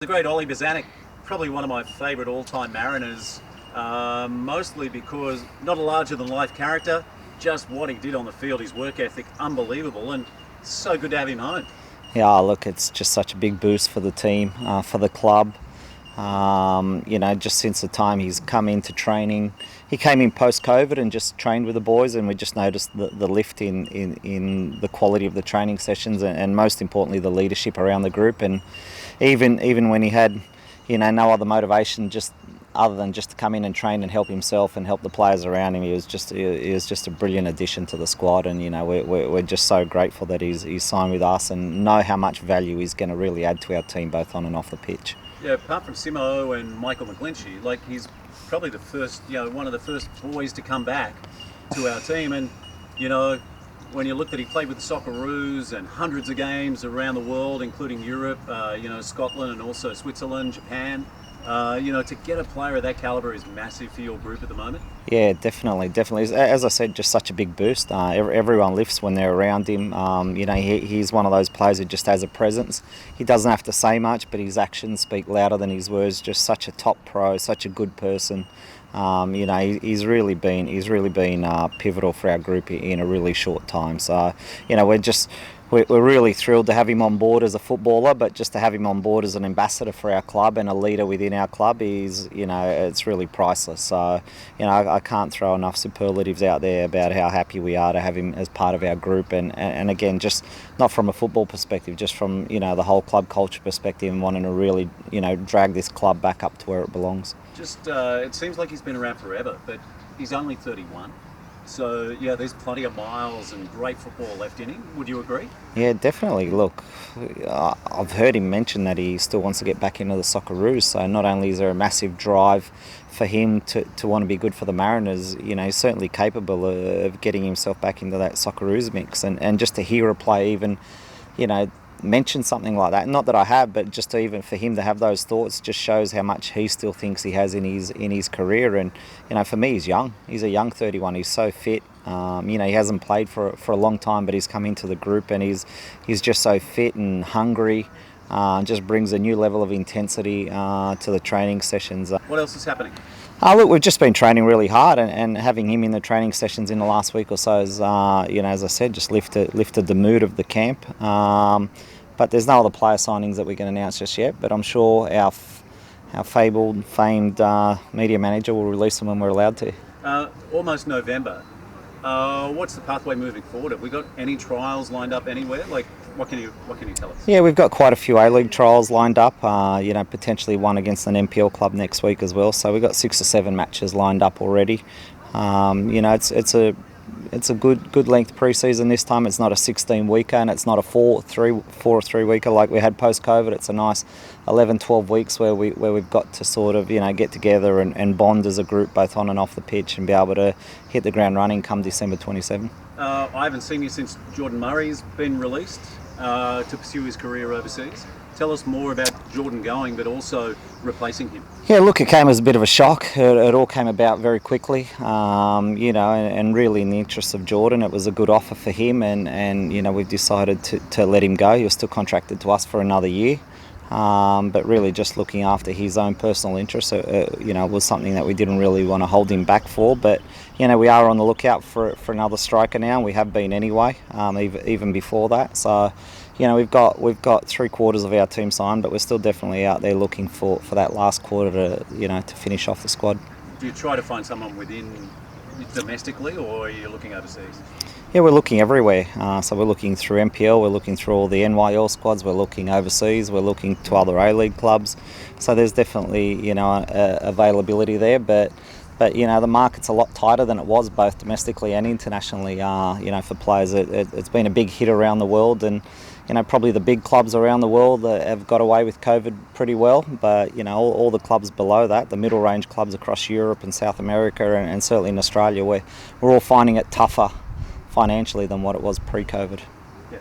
The great Ollie Bozanic, probably one of my favourite all-time Mariners, mostly because not a larger-than-life character, just what he did on the field, his work ethic, unbelievable, and so good to have him home. Yeah, look, it's just such a big boost for the team, for the club. Just since the time he's come into training, he came in post-COVID and just trained with the boys, and we just noticed the lift in the quality of the training sessions, and most importantly, the leadership around the group. And even when he had, no other motivation, just other than just to come in and train and help himself and help the players around him, he was just a brilliant addition to the squad. And we're just so grateful that he's signed with us, and know how much value he's going to really add to our team, both on and off the pitch. Yeah, apart from Simo and Michael McGlinchey, he's probably the first, one of the first boys to come back to our team. And when you look that he played with the Socceroos and hundreds of games around the world, including Europe, Scotland and also Switzerland, Japan, to get a player of that calibre is massive for your group at the moment. Yeah, definitely. As I said, just such a big boost. Everyone lifts when they're around him. He's one of those players who just has a presence. He doesn't have to say much, but his actions speak louder than his words. Just such a top pro, such a good person. He's really been pivotal for our group in a really short time. So, we're really thrilled to have him on board as a footballer, but just to have him on board as an ambassador for our club and a leader within our club it's really priceless. So, I can't throw enough superlatives out there about how happy we are to have him as part of our group. And again, just not from a football perspective, just from, the whole club culture perspective, and wanting to really, drag this club back up to where it belongs. It seems like he's been around forever, but he's only 31. So, there's plenty of miles and great football left in him. Would you agree? Yeah, definitely. Look, I've heard him mention that he still wants to get back into the Socceroos. So not only is there a massive drive for him to want to be good for the Mariners, he's certainly capable of getting himself back into that Socceroos mix. And just to hear a play even, mention something like that, not that I have, but just even for him to have those thoughts just shows how much he still thinks he has in his career. And for me, he's a young 31. He's so fit. He hasn't played for a long time, but he's come into the group and he's just so fit and hungry. Just brings a new level of intensity to the training sessions. What else is happening? Look, we've just been training really hard, and having him in the training sessions in the last week or so has, as I said, just lifted the mood of the camp. But there's no other player signings that we can announce just yet. But I'm sure our famed media manager will release them when we're allowed to. Almost November. What's the pathway moving forward? Have we got any trials lined up anywhere? What can you tell us? Yeah, we've got quite a few A-League trials lined up. Potentially one against an NPL club next week as well. So we've got 6 or 7 matches lined up already. It's a good length pre-season this time. It's not a 16-weeker, and it's not a 4 or 3 weeker like we had post-COVID. It's a nice 11, 12 weeks where we've got to sort of get together and bond as a group, both on and off the pitch, and be able to hit the ground running come December 27. I haven't seen you since Jordan Murray's been released to pursue his career overseas. Tell us more about Jordan going, but also replacing him. Yeah, look, it came as a bit of a shock. It all came about very quickly, and really in the interests of Jordan, it was a good offer for him, and we've decided to let him go. He was still contracted to us for another year, but really just looking after his own personal interests, it was something that we didn't really want to hold him back for. But we are on the lookout for another striker now, and we have been anyway, even before that. So. We've got 3/4 of our team signed, but we're still definitely out there looking for that last quarter to finish off the squad. Do you try to find someone within domestically, or are you looking overseas? Yeah, we're looking everywhere. So we're looking through NPL, we're looking through all the NYL squads, we're looking overseas, we're looking to other A-League clubs. So there's definitely availability there, but the market's a lot tighter than it was, both domestically and internationally. For players, it's been a big hit around the world, and probably the big clubs around the world have got away with COVID pretty well. But all the clubs below that, the middle range clubs across Europe and South America, and certainly in Australia, we're all finding it tougher financially than what it was pre-COVID.